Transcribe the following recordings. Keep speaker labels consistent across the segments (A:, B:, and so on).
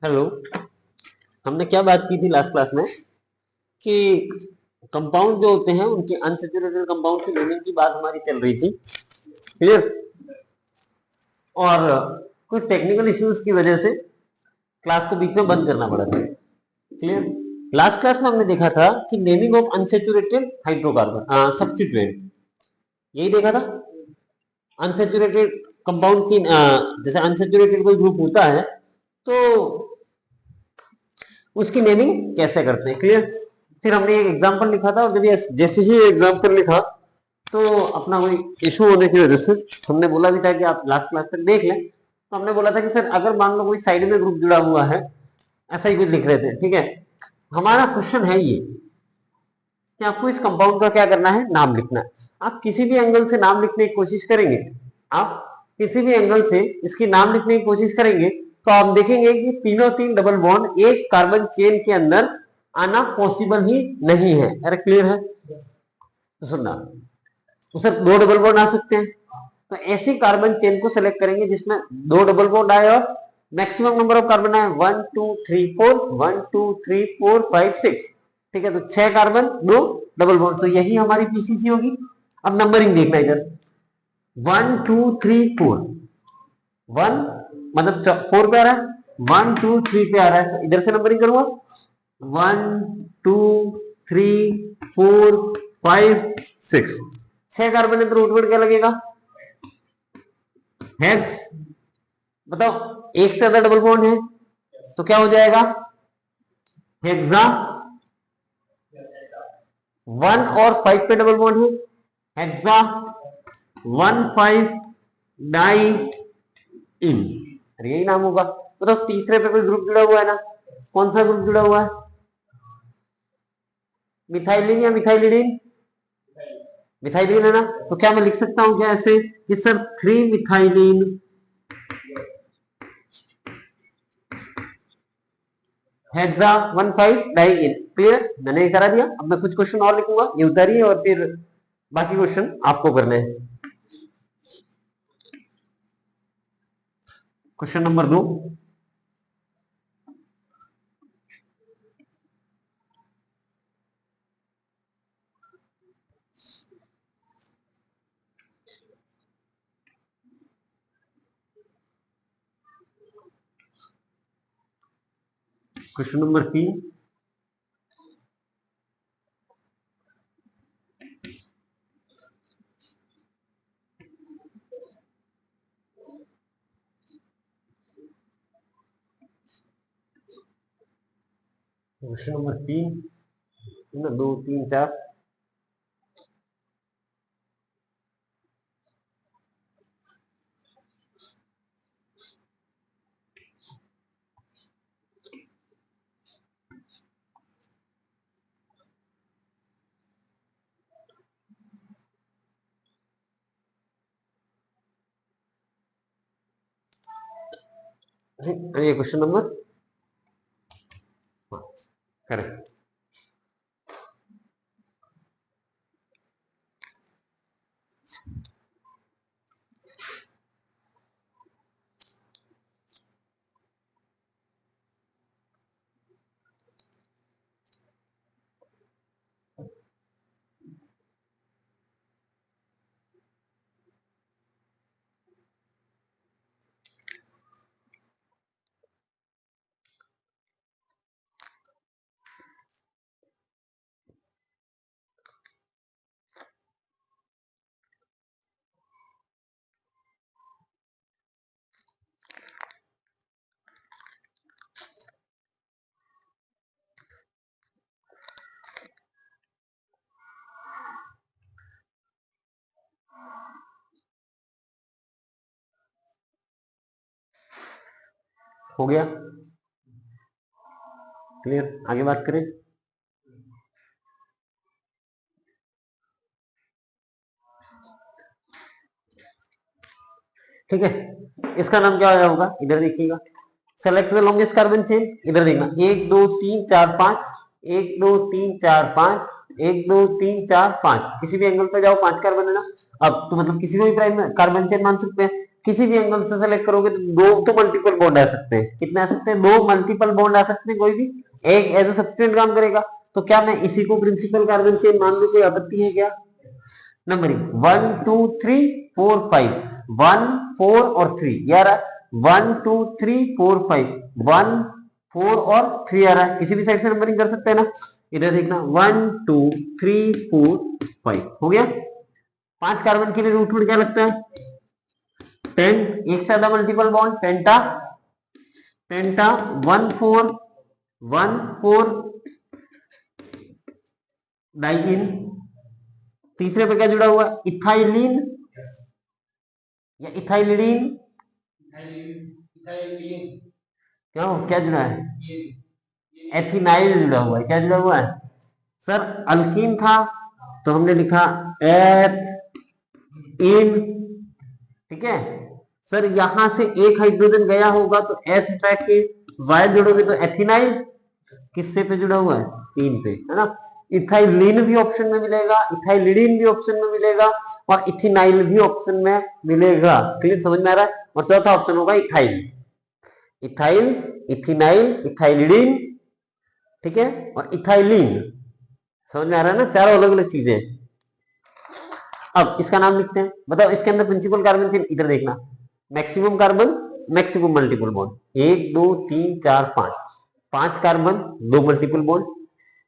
A: Hello, हमने क्या बात की थी लास्ट क्लास में कि कंपाउंड जो होते हैं उनके अनसैचुरेटेड कंपाउंड की नेमिंग की बात हमारी चल रही थी। क्लियर? और कुछ टेक्निकल इश्यूज की वजह से क्लास को बीच में बंद करना पड़ा था। क्लियर? लास्ट क्लास में हमने देखा था कि naming of unsaturated hydrocarbon substituent, यही देखा था। अनसैचुरेटेड कंपाउंड की जैसे अनसैचुरेटेड कोई ग्रुप होता है तो उसकी नेमिंग कैसे करते हैं। क्लियर? फिर हमने एक एग्जांपल लिखा था और जब जैसे ही एग्जांपल लिखा तो अपना कोई इशू होने की वजह से हमने बोला भी था कि आप लास्ट क्लास तक देख लें। तो हमने बोला था कि सर अगर मान लो कोई साइड में ग्रुप जुड़ा हुआ है, ऐसा ही कुछ लिख रहे थे। ठीक है, हमारा क्वेश्चन है ये कि आपको इस कंपाउंड का क्या करना है, नाम लिखना है। आप किसी भी एंगल से नाम लिखने की कोशिश करेंगे, आप किसी भी एंगल से इसकी नाम लिखने की कोशिश करेंगे तो आप देखेंगे कि तीनों तीन डबल बॉन्ड एक कार्बन चेन के अंदर आना पॉसिबल ही नहीं है। अरे क्लियर है? तो सुनना, तो सर दो डबल बॉन्ड आ सकते हैं, तो ऐसी कार्बन चेन को सेलेक्ट करेंगे जिसमें दो डबल बॉन्ड आए और मैक्सिमम नंबर ऑफ कार्बन आए 1 2 3 4 1 2 3 4 5 6। ठीक है, तो 6 कार्बन, दो डबल बॉन्ड, तो यही हमारी पीसीसी होगी। अब नंबरिंग देखना इधर, 1 2 3 4, 1 मतलब 4 पे आ रहा है, 1 2 3 पे आ रहा है, तो इधर से नंबरिंग करूंगा 1 2 3 4 5 6। 6 कार्बन है तो रूट वर्ड क्या लगेगा, हेक्स। बताओ, एक से ज्यादा डबल बॉन्ड है तो क्या हो जाएगा, हेक्सा। 1 और 5 पे डबल बॉन्ड है, हेक्सा 1 5 डाई इन। अरे यही नाम होगा। तो तीसरे पे कोई ग्रुप जुड़ा हुआ है ना, कौन सा ग्रुप जुड़ा हुआ है, मिथाइलिन या मिथाइलिडीन, मिथाइलिन है ना। तो क्या मैं लिख सकता हूं क्या ऐसे कि सर 3 मिथाइलिन हेक्सा 1 5 डाई इन। क्लियर? मैंने ये करा दिया। अब मैं कुछ क्वेश्चन और लिखूंगा, ये उतारिए और फिर बाकी क्वेश्चन आपको करने हैं। Question number 2, question number 3, question number 3 ना, 2 3 4, ये क्वेश्चन नंबर करेक्ट। हो गया? क्लियर? आगे बात करें। ठीक है, इसका नाम क्या होगा, इधर देखिएगा, select the longest carbon chain. इधर देखना, 1 2 3 4 5, 1 2 3 4 5, 1 2 3 4 5, किसी भी एंगल पे जाओ 5 कार्बन है ना। अब तो मतलब किसी को भी प्राइम कार्बन चेन मान सकते हैं, किसी भी एंगल से सेलेक्ट करोगे तो दो तो मल्टीपल बॉन्ड आ सकते हैं। कितने आ सकते हैं? दो मल्टीपल बॉन्ड आ सकते हैं, कोई भी एक एज ए सब्स्टिट्यूएंट काम करेगा। तो क्या मैं इसी को प्रिंसिपल कार्बन चेन मान लूं? कोई आपत्ति है क्या? नंबरिंग 1 2 3 4 5, 1 4 और 3 यार 1 2 3 4 5, 1 4 और 3 आ रहा है, किसी भी साइड से नंबरिंग कर सकते हैं ना। इधर देखना 1 2 3 4 5 हो गया। 5 कार्बन के लिए रूट वर्ड क्या लगता है? 10, एक से ज्यादा मल्टीपल बॉन्ड पेंटा, पेंटा 1 4 1 4 डाइइन। तीसरे पे क्या जुड़ा हुआ है? इथाइलिन या इथाइलिडीन? क्या हो, क्या जुड़ा है? एथिनाइल जुड़ा हुआ है। क्या जुड़ा हुआ है सर? अल्कीन था तो हमने लिखा एथ इन, ठीक है सर। यहां से एक हाइड्रोजन गया होगा तो एथ हटा के वाई जोड़ोगे तो एथिनाइल। किससे पे जुड़ा हुआ है? 3 पे, है ना। इथाइलिन भी ऑप्शन में मिलेगा, इथाइलिडीन भी ऑप्शन में मिलेगा और इथिनाइल भी ऑप्शन में मिलेगा। क्लियर, समझ में आ रहा है? और चौथा ऑप्शन होगा इथाइल, इथाइल, इथिनाइल, इथाइलिडीन, ठीक है, और इथाइलिन। समझ में आ रहा है ना? चारों अलग अलग चीजें। अब इसका नाम लिखते हैं, बताओ इसके अंदर प्रिंसिपल कार्बन चेन इधर देखना, maximum carbon, maximum multiple bond, 1 2 3 4 5, 5 carbon 2 multiple bond,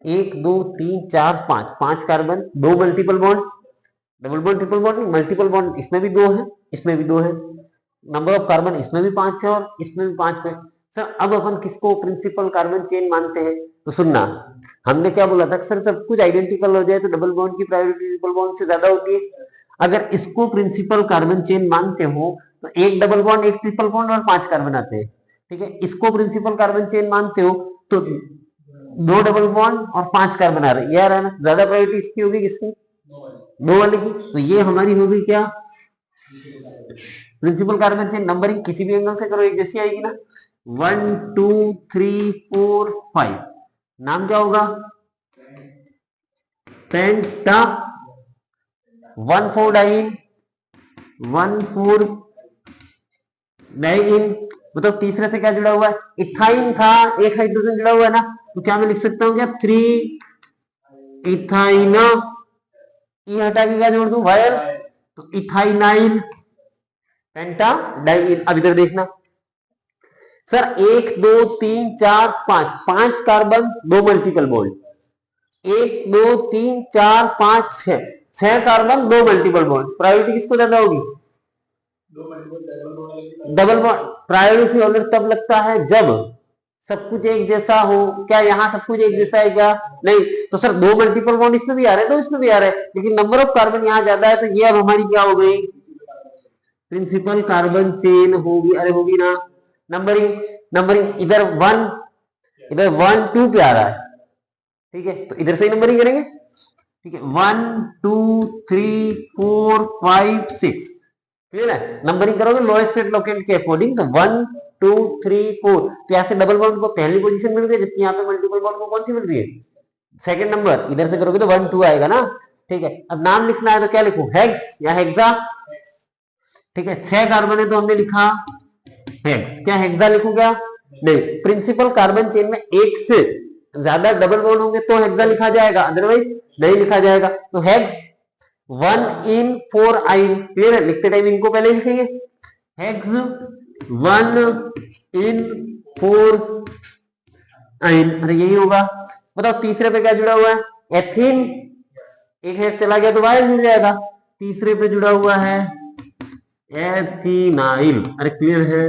A: 1 2 3 4 5, 5 carbon 2 multiple bond, double bond triple bond नहीं, मल्टीपल बॉन्ड इसमें भी 2 है, इसमें भी 2 है। नंबर ऑफ कार्बन इसमें भी 5 है और इसमें भी 5 है। सर अब अपन किसको प्रिंसिपल कार्बन चेन मानते हैं? तो सुनना, हमने क्या बोला था सर, सब कुछ आइडेंटिकल हो जाए तो डबल बॉन्ड की प्रायोरिटी ट्रिपल बॉन्ड से ज्यादा होती है। अगर इसको प्रिंसिपल कार्बन चेन मानते हो तो एक डबल बॉन्ड, एक ट्रिपल बॉन्ड और 5 कार्बन आते हैं, ठीक है। इसको प्रिंसिपल कार्बन चेन मानते हो तो 2 डबल बॉन्ड और 5 कार्बन आ रहे हैं, ये आ रहा है ना। ज्यादा प्रायोरिटी इसकी होगी, किसकी? 2 वाले की। तो ये हमारी होगी क्या? Principal carbon chain. नंबरिंग किसी भी एंगल से करो एक जैसी आएगी ना। 1 2 3 4 5, नाम क्या होगा? पेंटा 1 4 डाइन, 1 4 डाइन। मतलब तीसरे से क्या जुड़ा हुआ है? इथाइन था, एक हाइड्रोजन जुड़ा हुआ है ना, तो क्या मैं लिख सकता हूँ क्या? 3 इथाइन, ई हटा के क्या जोड़ दूं? वायर, तो इथाइनाइल पेंटा डाइन। अब इधर देखना sir, 1 2 3 4 5, 5 carbon 2 multiple bond, 1 2 3 4 5 6, 6 carbon 2 multiple bond. Priority किसको ज्यादा होगी? Double bond. प्रायोरिटी ऑलरेडी तब लगता है जब सब कुछ एक जैसा हो। क्या यहाँ सब कुछ एक जैसा है क्या? नहीं। तो सर 2 मल्टीपल बॉन्ड इसमें भी आ रहे हैं, 2 इसमें भी आ रहे हैं, लेकिन नंबर ऑफ कार्बन यहाँ ज्यादा है, तो ये अब हमारी क्या हो गई? प्रिंसिपल कार्बन चेन होगी। अरे होगी ना। नंबरिंग, नंबरिंग इधर 1, इधर 1 2 पे आ रहा है, ठीक है, तो इधर से ही नंबरिंग करेंगे, ठीक है। 1 2 3 4 5 6, क्लियर है। नंबरिंग करोगे लोएस्ट स्टेट लोकेट के अकॉर्डिंग, तो 1 2 3 4, तो यहाँ से डबल बॉन्ड को पहली पोजीशन मिल गई, जबकि यहाँ पे मल्टीपल बॉन्ड को कौन सी मिल रही है? Second number. इधर से करोगे तो 1 2 आएगा ना, ठीक है। अब नाम लिखना है तो क्या लिखूं? हेक्स या हेक्सा, ठीक है। 6 कार्बन है तो हमने लिखा हेक्स। क्या हेक्सा लिखूं क्या? नहीं। प्रिंसिपल कार्बन चेन में एक से ज्यादा डबल बॉन्ड होंगे तो हेक्सा लिखा जाएगा, अदरवाइज नहीं लिखा जाएगा। तो हेक्स 1 इन 4 आइन, क्लियर है। लिखते टाइम इनको पहले लिखेंगे, हेक्स 1 इन 4 आइन। अरे यही होगा। बताओ तीसरे पे क्या जुड़ा हुआ है? एथिन, एक हेक्स चला गया तो वायर जुड़ जाएगा। तीसरे पे जुड़ा हुआ है एथिनाइल। अरे क्लियर है,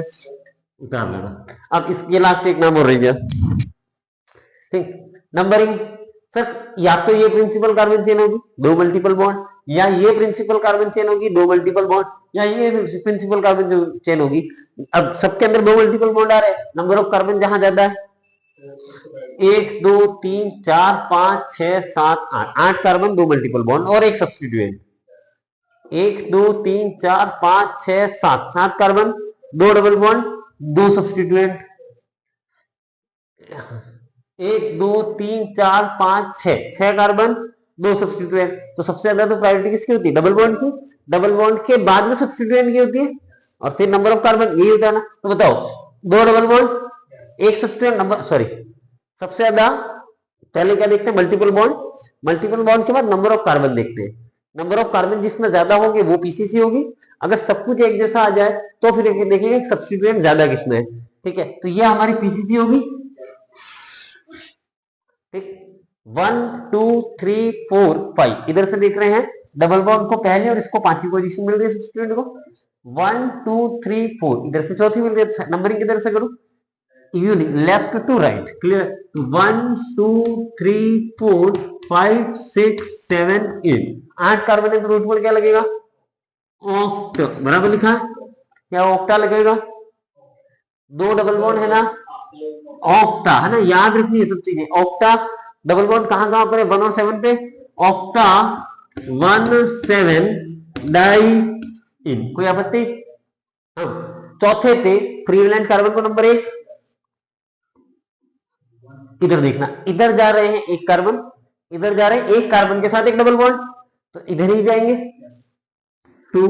A: उतार लेना। अब इसके लास्ट एक नाम और रह गया, ठीक। नंबरिंग सर, या तो ये प्रिंसिपल कार्बन चेन होगी 2 मल्टीपल बॉन्ड, या ये प्रिंसिपल कार्बन चेन होगी 2 मल्टीपल बॉन्ड, या ये प्रिंसिपल कार्बन चेन होगी। अब सबके अंदर 2 मल्टीपल बॉन्ड आ रहे हैं, नंबर ऑफ कार्बन जहां ज्यादा है 1 2 3 4 5 6 7 8, 8 कार्बन 2 मल्टीपल बॉन्ड और एक substituent. 1 2 3 4 5 6 7, 7 carbon 2 double bond 2 substituent. 1 2 3 4 5 6, 6 carbon दो सब्स्टिट्यूएंट, तो सबसे ज्यादा तो प्रायोरिटी किसकी होती है? डबल बॉन्ड की। डबल बॉन्ड के बाद में सब्स्टिट्यूएंट की होती है, और फिर नंबर ऑफ कार्बन यही होता है ना। तो बताओ, दो डबल बॉन्ड एक सब्स्टिट्यूएंट, नंबर सॉरी सबसे ज्यादा पहले क्या देखते हैं? Multiple bond. मल्टीपल बॉन्ड के बाद नंबर ऑफ कार्बन देखते हैं। नंबर ऑफ कार्बन जिसमें ज्यादा होंगे वो पीसीसी होगी। अगर सब कुछ एक जैसा आ जाए तो फिर देखेंगे सब्स्टिट्यूएंट ज्यादा किसमें है। ठीक है, तो ये हमारी पीसीसी होगी। ठीक, 1 2 3 4 5 इधर से देख रहे हैं, डबल बॉन्ड को पहले और इसको पांचवी पोजीशन मिल गई सब्स्टिट्यूएंट को। 1 2 3 4 इधर से चौथी मिल गई। नंबरिंग किधर से करूं? Left to right, clear. 1 2 3 4 5 6 7 8 8 carbon है तो रूट पर क्या लगेगा? ऑक्ट, बराबर लिखा है क्या? ऑक्टा लगेगा। दो डबल बॉन्ड है ना, ऑक्टा है ना, याद रखनी है सब चीजें। ऑक्टा डबल बॉन्ड कहां कहां पर है? 1 और 7 पे। ऑक्टा 1 7 डाई इन, कोई आपत्ति? हाँ। चौथे पे फ्री वैलेंट कार्बन को नंबर 1, इधर देखना, इधर जा रहे हैं एक कार्बन, इधर जा रहे हैं एक कार्बन के साथ एक डबल बॉन्ड, तो इधर ही जाएंगे 2।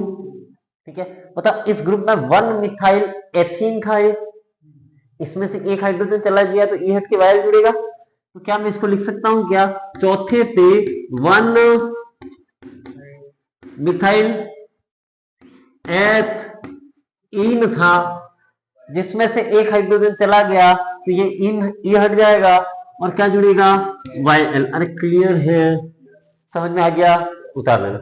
A: ठीक है, बताओ इस ग्रुप में 1 मिथाइल एथीन का है, इसमें से एक हाइड्रोजन चला गया तो ई हट के वायर जुड़ेगा। तो क्या मैं इसको लिख सकता हूं क्या? चौथे पे 1 मिथाइल एथीन था, जिसमें से एक हाइड्रोजन चला गया तो ये इन ई हट जाएगा और क्या जुड़ेगा? YL। अरे क्लियर है, समझ में आ गया? उतार देना।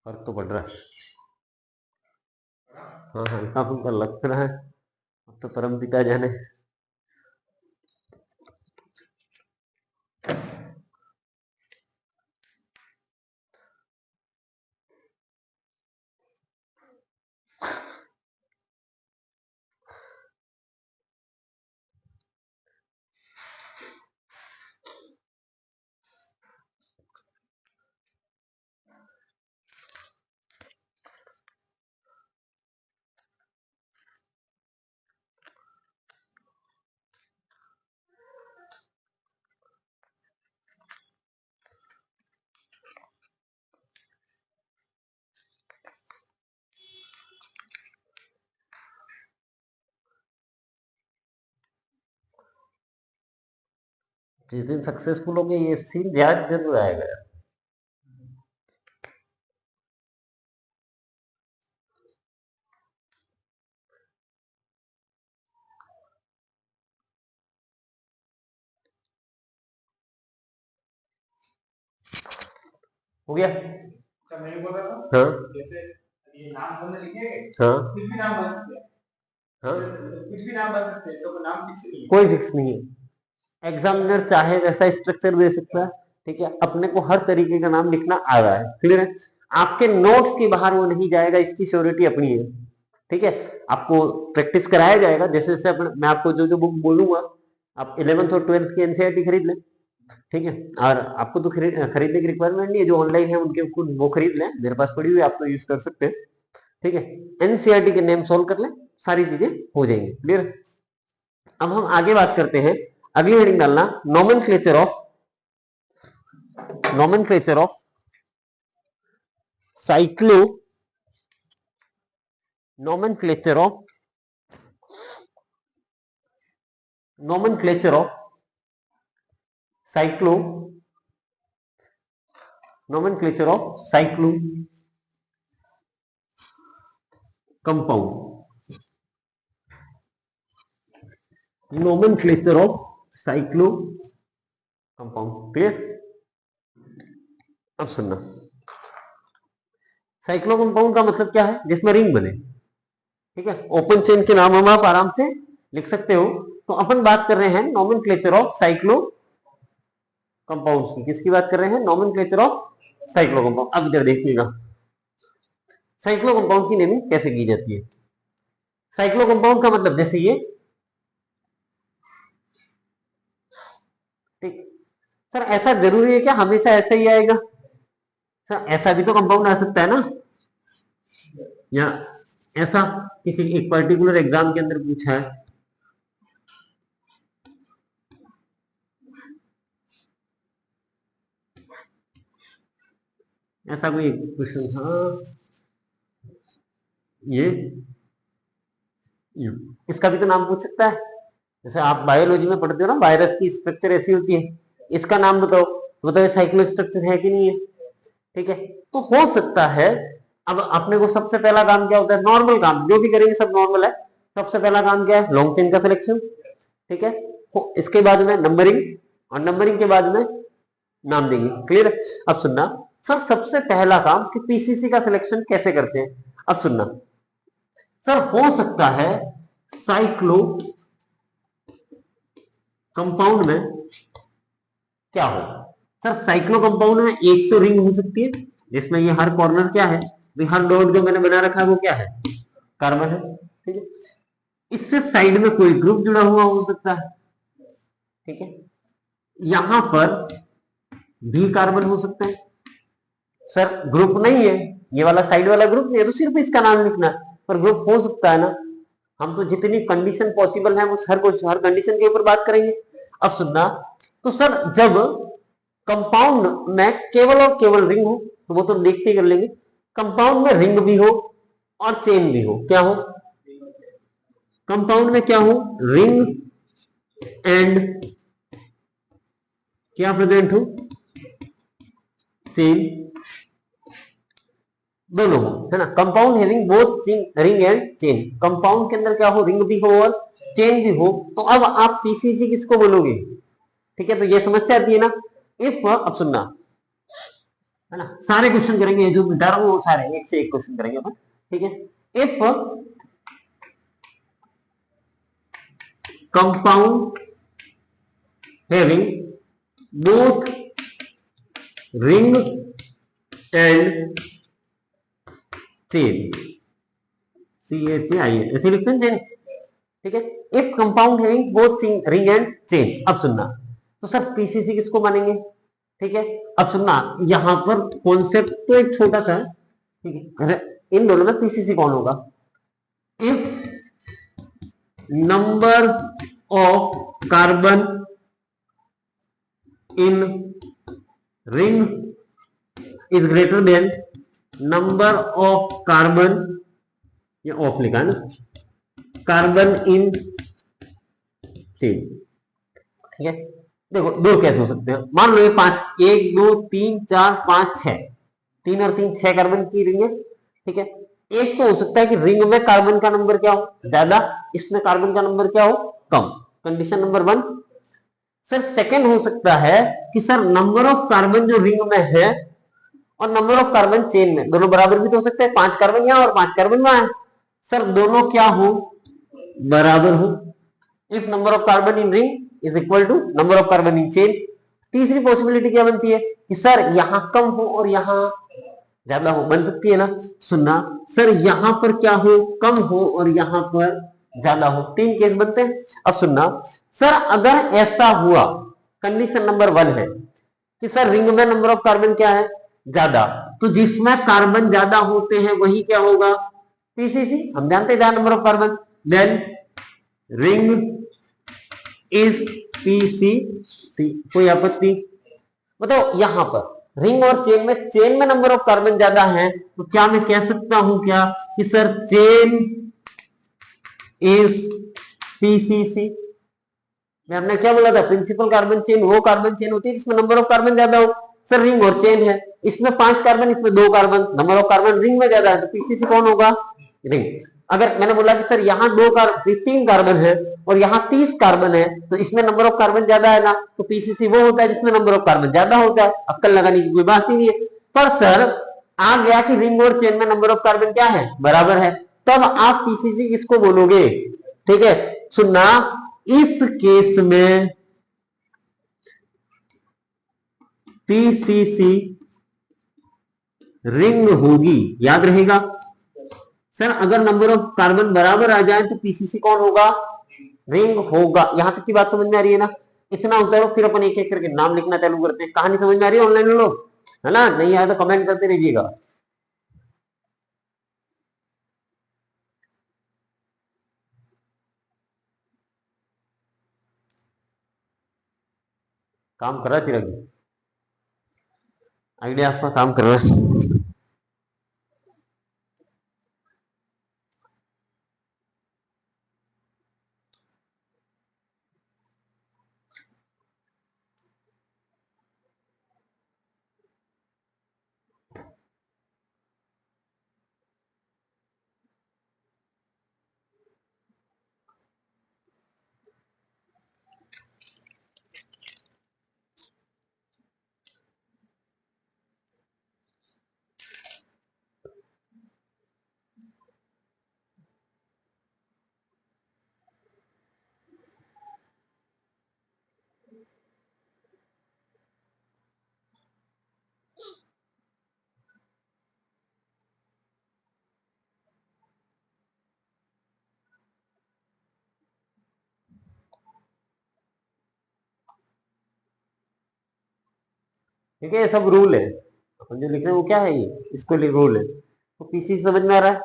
A: फर्क तो पड़ रहा है। हाँ, हल्का फुल्का लग रहा है। अब तो परम पिता जाने। जिस दिन सक्सेसफुल हो गए ये सीन याद जरूर आएगा। हो गया? मैं बोल रहा था, हाँ जैसे ये नाम हमने लिखे हैं, हाँ कुछ भी नाम बन सकते हैं। हाँ कुछ भी नाम बन सकते हैं, तो नाम फिक्स नहीं है, कोई फिक्स नहीं है। एग्जामिनर चाहे वैसा स्ट्रक्चर दे सकता है। ठीक है, अपने को हर तरीके का नाम लिखना आ रहा है, क्लियर है? आपके नोट्स के बाहर वो नहीं जाएगा, इसकी श्योरिटी अपनी है। ठीक है, आपको प्रैक्टिस कराया जाएगा जैसे जैसे मैं आपको जो जो बुक बोलूंगा, आप 11th और 12th की एनसीईआरटी खरीद लें। ठीक है, और आपको तो खरीदने की रिक्वायरमेंट नहीं है, जो ऑनलाइन है उनके वो खरीद लें, मेरे पास पड़ी हुई है, आप तो यूज कर सकते हैं। ठीक है, एनसीईआरटी के नेम सॉल्व कर लें, सारी चीजें हो जाएंगी, क्लियर। अब हम आगे बात करते हैं, अगली हेडिंग डालना, nomenclature of cyclo nomenclature of cyclo compound, nomenclature of cyclo compound, clear? अब सुनना, साइक्लो कंपाउंड का मतलब क्या है? जिसमें रिंग बने। ठीक है, ओपन चेन के नाम हम आप आराम से लिख सकते हो। तो अपन बात कर रहे हैं नोमेनक्लेचर ऑफ साइक्लो कंपाउंड्स की। किसकी बात कर रहे हैं? Nomenclature of cyclo compound. अब इधर देखिएगा, साइक्लो कंपाउंड की नेमिंग कैसे की जाती है। साइक्लो कंपाउंड का मतलब जैसे ये, ठीक सर ऐसा जरूरी है क्या हमेशा ऐसा ही आएगा? सर ऐसा भी तो कंपाउंड आ सकता है ना, या ऐसा किसी एक पर्टिकुलर एग्जाम के अंदर पूछा है, ऐसा कोई क्वेश्चन था ये, इसका भी तो नाम पूछ सकता है। जैसे आप बायोलॉजी में पढ़ते हो ना, वायरस की स्ट्रक्चर ऐसी होती है, इसका नाम बताओ, तो बताओ साइक्लो स्ट्रक्चर है कि नहीं है। ठीक है, तो हो सकता है। अब अपने को सबसे पहला काम क्या होता है, नॉर्मल काम जो भी करेंगे सब नॉर्मल है। सबसे पहला काम क्या है, लॉन्ग चेन का सिलेक्शन। ठीक है, इसके बाद में नंबरिंग, और नंबरिंग के बाद में नाम देंगे। क्लियर है? अब सुनना सर, सबसे पहला काम कि पीसीसी का सिलेक्शन कैसे करते हैं। अब सुनना सर, हो सकता है साइक्लो कंपाउंड में क्या हो। सर साइक्लो कंपाउंड में एक तो रिंग हो सकती है जिसमें ये हर कॉर्नर क्या है, हर डॉट जो मैंने बना रखा है वो क्या है, कार्बन है। ठीक है, इससे साइड में कोई ग्रुप जुड़ा हुआ हो सकता है। ठीक है, यहां पर भी कार्बन हो सकता है। सर ग्रुप नहीं है, ये वाला साइड वाला ग्रुप नहीं है, तो सिर्फ इसका नाम लिखना है, पर ग्रुप हो सकता है ना। हम तो जितनी कंडीशन पॉसिबल है वो हर कंडीशन के ऊपर बात करेंगे। अब सुनना, तो सर जब कंपाउंड में केवल और केवल रिंग हो तो वो तो देखते ही कर लेंगे, कंपाउंड में रिंग भी हो और चेन भी हो, क्या हो, कंपाउंड में क्या हो, रिंग एंड क्या प्रेजेंट हो, चेन, दोनों हो, है ना। Compound having both ring and chain, compound के अंदर क्या हो, रिंग भी हो और चेन भी हो, तो अब आप पीसीसी किसको बोलोगे। ठीक है, तो ये समस्या आती है ना। इफ, अब सुनना, है ना, सारे क्वेश्चन करेंगे जो डर वो सारे एक से एक क्वेश्चन करेंगे अपन। ठीक है, if compound having both ring and chain, CHAIN ऐसे लिखते हैं चेन। ठीक है, if compound having both ring and chain. अब सुनना, तो सर पीसीसी किसको मानेंगे। ठीक है, अब सुनना, यहां पर कॉन्सेप्ट तो एक छोटा सा है। ठीक है, इन दोनों में पीसीसी कौन होगा, if number of carbon in ring is greater than number of carbon, ये ऑफ लिखा है ना, कार्बन इन चेन। ठीक है, देखो दो केस हो सकते हैं, मान लो ये 5, 1 2 3 4 5 6, 3 और 3 6 कार्बन की रिंग है। ठीक है, एक तो हो सकता है कि रिंग में कार्बन का नंबर क्या हो, ज्यादा, इसमें कार्बन का नंबर क्या हो, कम, कंडीशन नंबर 1। सर सेकंड हो सकता है कि सर नंबर ऑफ कार्बन जो रिंग में है और नंबर ऑफ कार्बन चेन में दोनों बराबर भी तो हो सकते हैं, 5 कार्बन यहां और 5 कार्बन वहां है, सर दोनों क्या हो, बराबर हो। If number of carbon in ring is equal to number of carbon in chain. तीसरी पॉसिबिलिटी क्या बनती है कि सर यहां कम हो और यहां ज्यादा हो, बन सकती है ना। सुनना सर, यहां पर क्या हो, कम हो और यहां पर ज्यादा हो, 3 केस बनते हैं। अब सुनना सर, अगर ऐसा हुआ, कंडीशन नंबर 1 है कि सर रिंग में नंबर ऑफ कार्बन क्या है, ज्यादा, तो जिसमें कार्बन ज्यादा होते हैं वही क्या होगा, पीसीसी। हम जानते हैं number of carbon, then ring is PCC. कोई आपत्ति बताओ। यहां पर रिंग और चेन में नंबर ऑफ कार्बन ज्यादा है, तो क्या मैं कह सकता हूं क्या कि सर चेन इज पीसीसी। मैं आपने क्या बोला था, प्रिंसिपल कार्बन चेन वो कार्बन चेन होती है जिसमें नंबर ऑफ कार्बन ज्यादा हो। सर रिंग और चेन है, इसमें 5 कार्बन इसमें 2 carbon, number of carbon ring में ज्यादा है, तो पीसीसी कौन होगा, रिंग। अगर मैंने बोला कि सर यहाँ 3 कार्बन है और यहाँ 30 कार्बन है, तो इसमें नंबर ऑफ कार्बन ज्यादा है ना, तो पीसीसी वो होता है जिसमें नंबर ऑफ कार्बन ज्यादा होता है। अक्कल लगाने की कोई बात ही नहीं है। पर सर आ गया कि रिंग और चेन में नंबर ऑफ कार्बन क्या है, बराबर है, तब आप पीसीसी किसको बोलोगे। ठीक है, सुनना, इस केस में पीसीसी रिंग होगी, याद रहेगा। सर अगर नंबर ऑफ कार्बन बराबर आ जाए तो पीसीसी कौन होगा, रिंग होगा। यहां तक की बात समझ में आ रही है ना। इतना होता है, फिर अपन एक एक करके नाम लिखना चालू करते हैं। कहानी समझ में आ रही है ऑनलाइन लोग। है ना? नहीं आया तो कमेंट करते रहिएगा। काम कर रहा है चिराग, आइडिया आपका काम कर रहा है। ठीक है, ये सब रूल है, अपन जो लिख रहे हैं वो क्या है, ये इसको लिए रूल है। तो पीसी समझ में आ रहा है?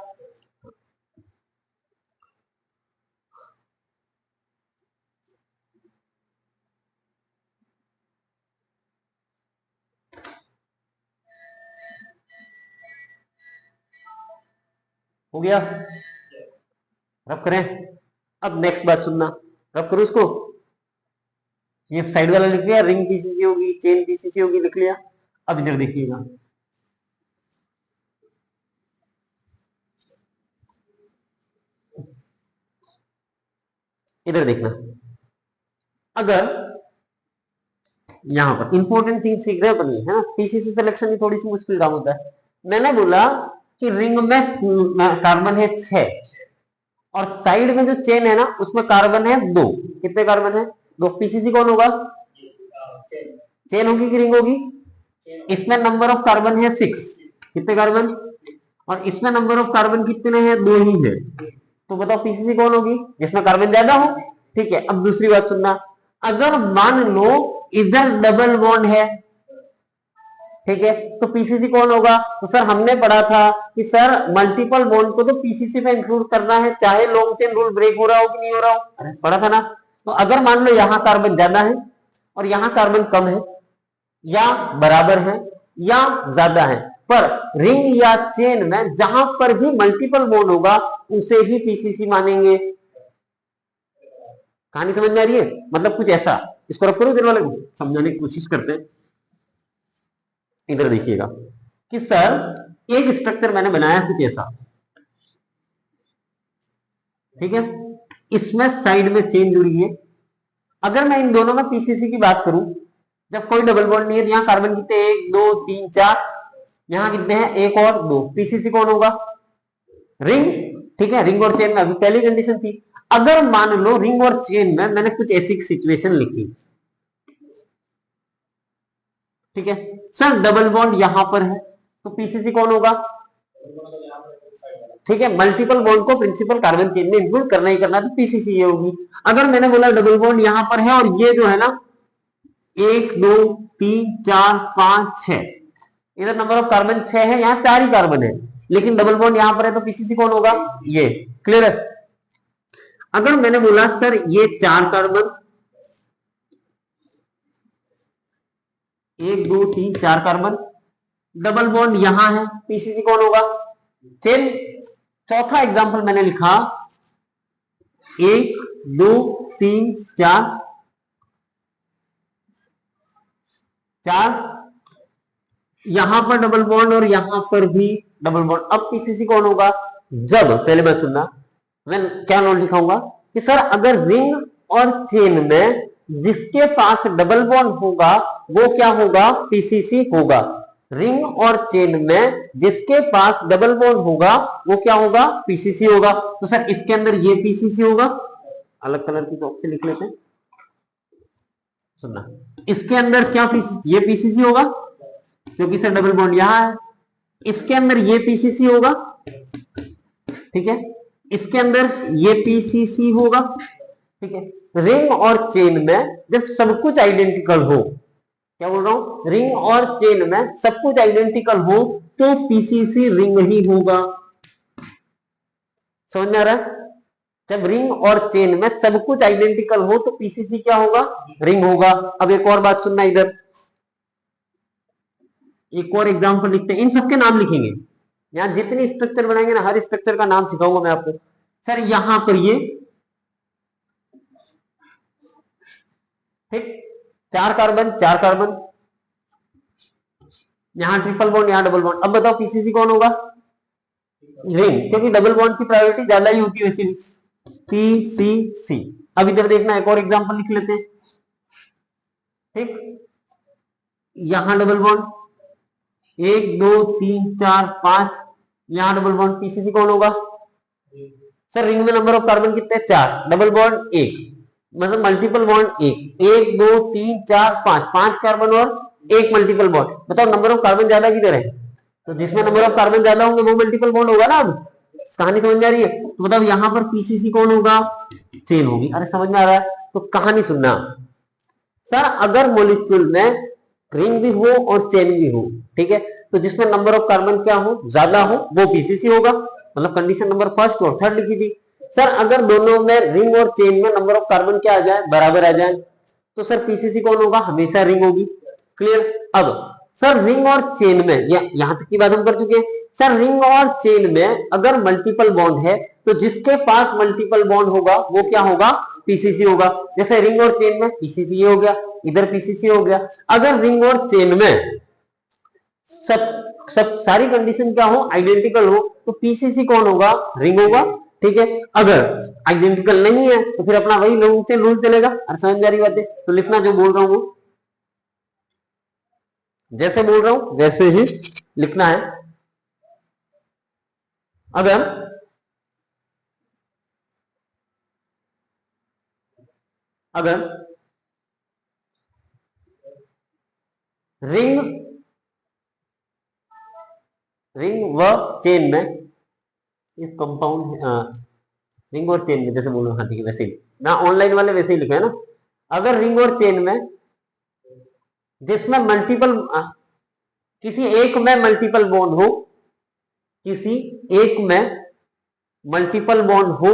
A: हो गया? रब करें। अब नेक्स्ट बात सुनना, रब करो इसको। ये साइड वाला लिख लिया, रिंग पीसीसी होगी, चेन पीसीसी होगी, लिख लिया। अब इधर देखिएगा, इधर देखना। अगर यहां पर इंपॉर्टेंट चीज सीख रहे अपन, है ना, पीसीसी सिलेक्शन की थोड़ी सी मुश्किल काम होता है। मैंने बोला कि रिंग में कार्बन है 6 और साइड में जो चेन है ना उसमें कार्बन है 2। कितने कार्बन है? 2। पीसीसी कौन होगा? चेन होगी कि रिंग होगी? इसमें नंबर ऑफ कार्बन है 6। कितने कार्बन? और इसमें नंबर ऑफ कार्बन कितने हैं? 2 ही है। तो बताओ पीसीसी कौन होगी? जिसमें कार्बन ज्यादा हो। ठीक है, अब दूसरी बात सुनना। अगर मान लो इधर डबल बॉन्ड है, ठीक है, तो पीसीसी कौन होगा? तो सर हमने पढ़ा था कि सर मल्टीपल बॉन्ड को तो पीसीसी में इंक्लूड करना है, चाहे लॉन्ग चेन रूल ब्रेक हो रहा हो कि नहीं हो रहा हो। अरे पढ़ा था ना। तो अगर मान लो यहां कार्बन ज्यादा है और यहां कार्बन कम है, या बराबर है या ज्यादा है, पर रिंग या चेन में जहां पर भी मल्टीपल बॉन्ड होगा उसे ही पीसीसी मानेंगे। कहानी समझ में आ रही है? मतलब कुछ ऐसा, इसको रखो इधर वाले को, समझाने की कोशिश करते हैं। इधर देखिएगा कि सर एक स्ट्रक्चर मैंने बनाया कुछ ऐसा, ठीक है, इसमें साइड में चेन जुड़ी है। अगर मैं इन दोनों में पीसीसी की बात करूं, जब कोई डबल बॉन्ड नहीं है, यहां कार्बन कितने? 1 2 3 4, यहां कितने हैं? 1 और 2। पीसीसी कौन होगा? रिंग। ठीक है, रिंग और चेन में अभी पहली कंडीशन थी। अगर मान लो रिंग और चेन में मैंने कुछ ऐसी सिचुएशन लिखी, ठीक है, सर डबल बॉन्ड यहां पर है, तो पीसीसी कौन होगा? ठीक है, मल्टीपल बॉन्ड को प्रिंसिपल कार्बन चेन में इंक्लूड करना ही करना, तो पीसीसी ये होगी। अगर मैंने बोला डबल बॉन्ड यहां पर है और ये जो है ना 1 2 3 4 5 6, इधर नंबर ऑफ कार्बन 6 है, यहाँ 4 ही कार्बन है, लेकिन डबल बॉन्ड यहां पर है, तो पीसीसी कौन होगा? ये। क्लियर है? अगर मैंने बोला सर ये 4 कार्बन, 1 2 3 4 कार्बन, डबल बॉन्ड यहां है, पीसीसी कौन होगा? चेन। चौथा एग्जांपल मैंने लिखा 1 2 3 4 4, यहां पर डबल बॉन्ड और यहां पर भी डबल बॉन्ड। अब पीसीसी कौन होगा? जब, पहले मैं सुनना, मैं क्या नोट लिखाऊंगा कि सर अगर रिंग और चेन में जिसके पास डबल बॉन्ड होगा वो क्या होगा? पीसीसी होगा। रिंग और चेन में जिसके पास डबल बॉन्ड होगा वो क्या होगा? पीसीसी होगा। तो सर इसके अंदर ये पीसीसी होगा, अलग कलर की चौक से लिख लेते हैं, सुनना, इसके अंदर क्या पीसीसी? ये पीसीसी होगा क्योंकि सर डबल बॉन्ड यहां है। इसके अंदर ये पीसीसी होगा, ठीक है, इसके अंदर ये पीसीसी होगा, ठीक है। रिंग और चेन में जब सब कुछ आइडेंटिकल हो, क्या बोल रहा हूं, रिंग और चेन में सब कुछ आइडेंटिकल हो तो पीसीसी रिंग ही होगा। समझ में आ रहा है? जब रिंग और चेन में सब कुछ आइडेंटिकल हो तो पीसीसी क्या होगा, रिंग होगा। अब एक और बात सुनना, इधर एक और एग्जांपल लिखते हैं, इन सबके नाम लिखेंगे। यहां जितनी स्ट्रक्चर बनाएंगे ना, हर स्ट्रक्चर का नाम सिखाऊंगा मैं आपको। सर यहां पर ये ठीक, 4 कार्बन 4 कार्बन, यहां ट्रिपल बॉन्ड, यहां डबल बॉन्ड। अब बताओ पीसीसी कौन होगा, रिंग, क्योंकि डबल बॉन्ड की प्रायोरिटी ज्यादा ही होती है वैसे भी। पीसीसी। अब इधर देखना, एक और एग्जांपल लिख लेते हैं। ठीक, यहां डबल बॉन्ड, 1 2 3 4 5, यहां डबल बॉन्ड, पीसीसी कौन होगा? सर रिंग में नंबर ऑफ कार्बन कितने, 4, डबल बॉन्ड 1, मतलब मल्टीपल बॉन्ड 1, 1 2 3 4 5, 5 कार्बन और 1 मल्टीपल बॉन्ड। बताओ नंबर ऑफ कार्बन ज्यादा किधर है? तो जिसमें नंबर ऑफ कार्बन ज्यादा होंगे वो मल्टीपल बॉन्ड होगा ना। अब कहानी समझ में आ रही है? तो बताओ यहां पर पीसीसी कौन होगा, चेन होगी। अरे समझ में आ रहा है? तो कहानी सुनना, सर अगर मॉलिक्यूल में रिंग भी हो और चेन भी हो, ठीक है, तो जिसमें नंबर ऑफ कार्बन क्या हो, ज्यादा हो, वो पीसीसी होगा। मतलब कंडीशन नंबर फर्स्ट और थर्ड लिखी थी। सर अगर दोनों में, रिंग और चेन में नंबर ऑफ कार्बन क्या आ जाए, बराबर आ जाए, तो सर पीसीसी कौन होगा, हमेशा रिंग होगी। क्लियर? अब सर रिंग और चेन में, यहां तक की बात हम कर चुके हैं। सर रिंग और चेन में अगर मल्टीपल बॉन्ड है तो जिसके पास मल्टीपल बॉन्ड होगा वो क्या होगा, पीसीसी होगा। जैसे रिंग और चेन में पीसीसी हो गया, इधर पीसीसी हो गया। अगर रिंग और चेन में सब सब सारी कंडीशन क्या हो, आइडेंटिकल हो, तो पीसीसी कौन होगा, रिंग होगा। ठीक है, अगर आइडेंटिकल नहीं है तो फिर अपना वही रूल चलेगा। और समझ में आ रही बात है? तो लिखना जो बोल रहा हूं वो, जैसे बोल रहा हूं वैसे ही लिखना है। अगर अगर रिंग रिंग व चेन में, ये कंपाउंड, रिंग और चेन में जैसे बोल रहा हूं, हाँ ठीक है, वैसे ही ना, ऑनलाइन वाले वैसे ही लिखे है ना। अगर रिंग और चेन में जिसमें मल्टीपल, किसी एक में मल्टीपल बॉन्ड हो, किसी एक में मल्टीपल बॉन्ड हो,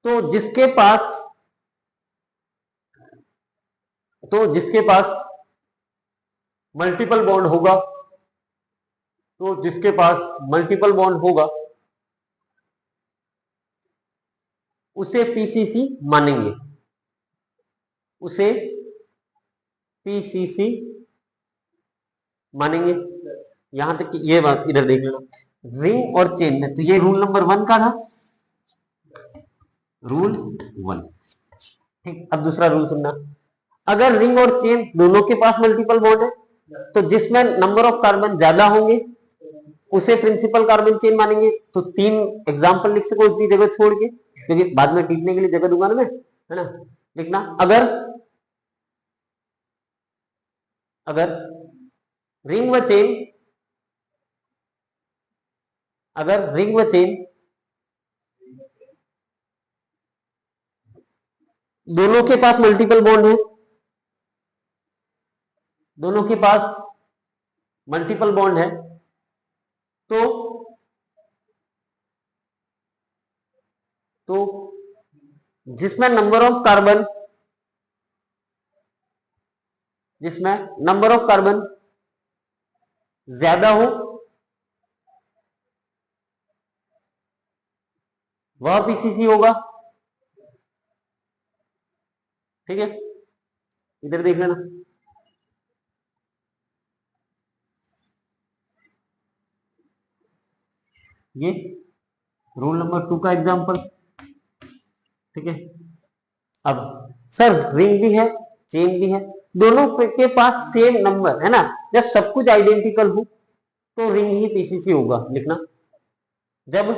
A: तो जिसके पास मल्टीपल बॉन्ड होगा, तो जिसके पास मल्टीपल बॉन्ड होगा उसे पीसीसी मानेंगे, उसे पीसीसी मानेंगे। यहां तक कि ये बात इधर देख लेना, रिंग और चेन में, तो ये रूल नंबर 1 का था, रूल 1। ठीक, अब दूसरा रूल सुनना। अगर रिंग और चेन दोनों के पास मल्टीपल बॉन्ड है तो जिसमें नंबर ऑफ कार्बन ज्यादा होंगे उसे प्रिंसिपल कार्बन चेन मानेंगे। तो 3 एग्जांपल लिख सको इतनी जगह छोड़ के, क्योंकि बाद में टीचने के लिए जगह दूंगा ना मैं, है ना। लिखना, अगर अगर रिंग व चेन अगर रिंग व चेन दोनों के पास मल्टीपल बॉन्ड है, दोनों के पास मल्टीपल बॉन्ड है, तो तो जिसमें नंबर ऑफ कार्बन जिसमें नंबर ऑफ कार्बन ज्यादा हो वह पीसीसी होगा। ठीक है, इधर देख लेना, ये रूल नंबर 2 का एग्जांपल। ठीक है, अब सर रिंग भी है, चेन भी है, दोनों के पास सेम नंबर है ना, जब सब कुछ आइडेंटिकल हो तो रिंग ही पीसीसी होगा। लिखना, जब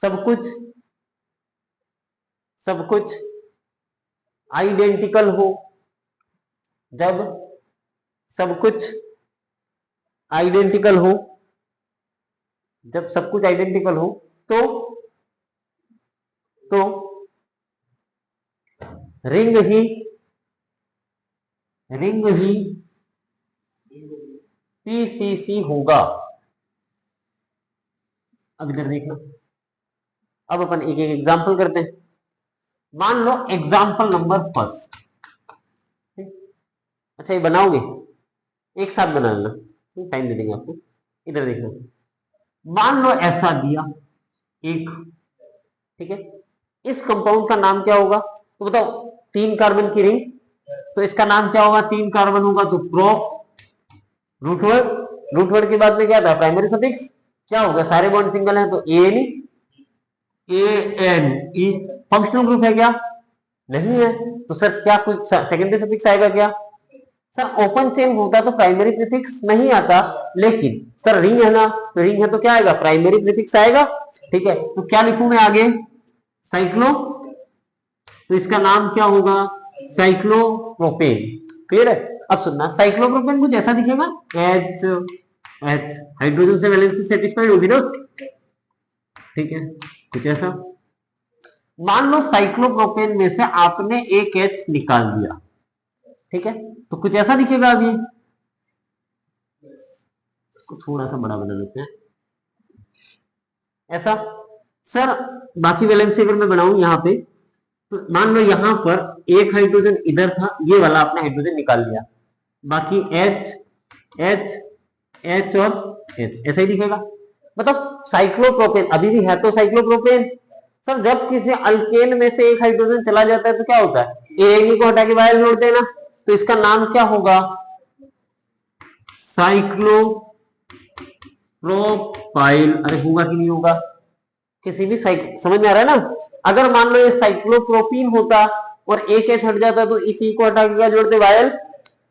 A: सब कुछ सब कुछ आइडेंटिकल हो, जब सब कुछ आइडेंटिकल हो जब सब कुछ आइडेंटिकल हो तो तो रिंग ही पीसीसी होगा। अब इधर देखना, अब अपन एक एक एग्जांपल करते हैं। मान लो एग्जांपल नंबर फर्स्ट। अच्छा, ये बनाओगे, एक साथ बना लेना, टाइम दे देंगे आपको। इधर देखना, मान लो ऐसा दिया एक, ठीक है, इस कंपाउंड का नाम क्या होगा? तो बताओ, 3 कार्बन की रिंग, तो इसका नाम क्या होगा? 3 कार्बन होगा तो प्रो। रूट वर्ड के बाद में क्या था? Primary suffix. क्या होगा? सारे बॉन्ड सिंगल हैं तो A N E. Functional group है क्या? नहीं है। तो सर क्या कुछ सेकेंडरी सफिक्स आएगा क्या? सर ओपन चेन होता तो प्राइमरी प्रीफिक्स नहीं आता, लेकिन सर रिंग है ना, तो रिंग है तो क्या आएगा? प्राइमरी प्रीफिक्स आएगा। ठीक है, तो क्या लिखूं मैं आगे? साइक्लो। तो इसका नाम क्या होगा? साइक्लोप्रोपेन। क्लियर है? अब सुनना, साइक्लोप्रोपेन कुछ ऐसा दिखेगा, एच एच हाइड्रोजन से वैलेंसी सेटिस्फाइड होगी ना, ठीक है, कुछ ऐसा। मान लो साइक्लोप्रोपेन में से आपने एक एच निकाल दिया, ठीक है, तो कुछ ऐसा दिखेगा। अभी इसको थोड़ा सा बड़ा बना लेते हैं, ऐसा। सर बाकी वैलेंसी अगर मैं बनाऊं यहां पे, तो मान लो यहां पर एक हाइड्रोजन इधर था, ये वाला आपने हाइड्रोजन निकाल लिया, बाकी एच एच एच और एच ऐसा ही दिखेगा। मतलब साइक्लोप्रोपेन अभी भी है तो साइक्लोप्रोपेन। सर जब किसी अल्केन में से एक हाइड्रोजन चला जाता है तो क्या होता है? एएनई को हटा के बाहर जोड़ देना, तो इसका नाम क्या होगा? साइक्लोप्रोपाइल। अरे होगा कि नहीं होगा? किसी भी समझ में आ रहा है ना? अगर मान लो ये साइक्लोप्रोपीन होता और एक एच हट जाता तो इसी को हटा के क्या जोड़ते? वायल।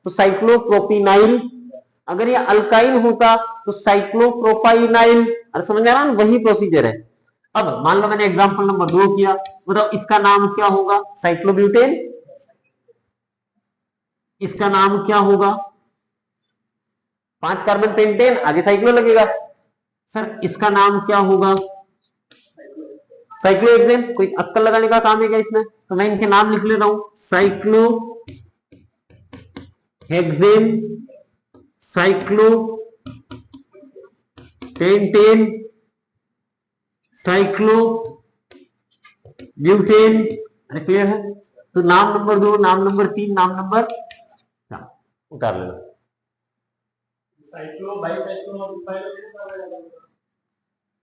A: तो साइक्लोप्रोपिनाइल। अगर ये अल्काइल होता तो साइक्लोप्रोपाइनाइल। अरे समझ आ रहा है? वही प्रोसीजर है। अब मान लो मैंने एग्जांपल नंबर 2 किया, बताओ इसका नाम क्या होगा? साइक्लोब्यूटेन। इसका नाम क्या होगा? 5 कार्बन पेंटेन, आगे साइक्लो लगेगा। सर इसका नाम क्या होगा? साइक्लोहेक्सेन। कोई अक्कल लगाने का काम है क्या इसमें? तो मैं इनके नाम लिख ले रहा हूं, साइक्लोहेक्सेन, साइक्लोपेंटेन, साइक्लोब्यूटेन। अरे क्लियर है? तो नाम नंबर 2, नाम नंबर 3, नाम नंबर 4 उतार लेना।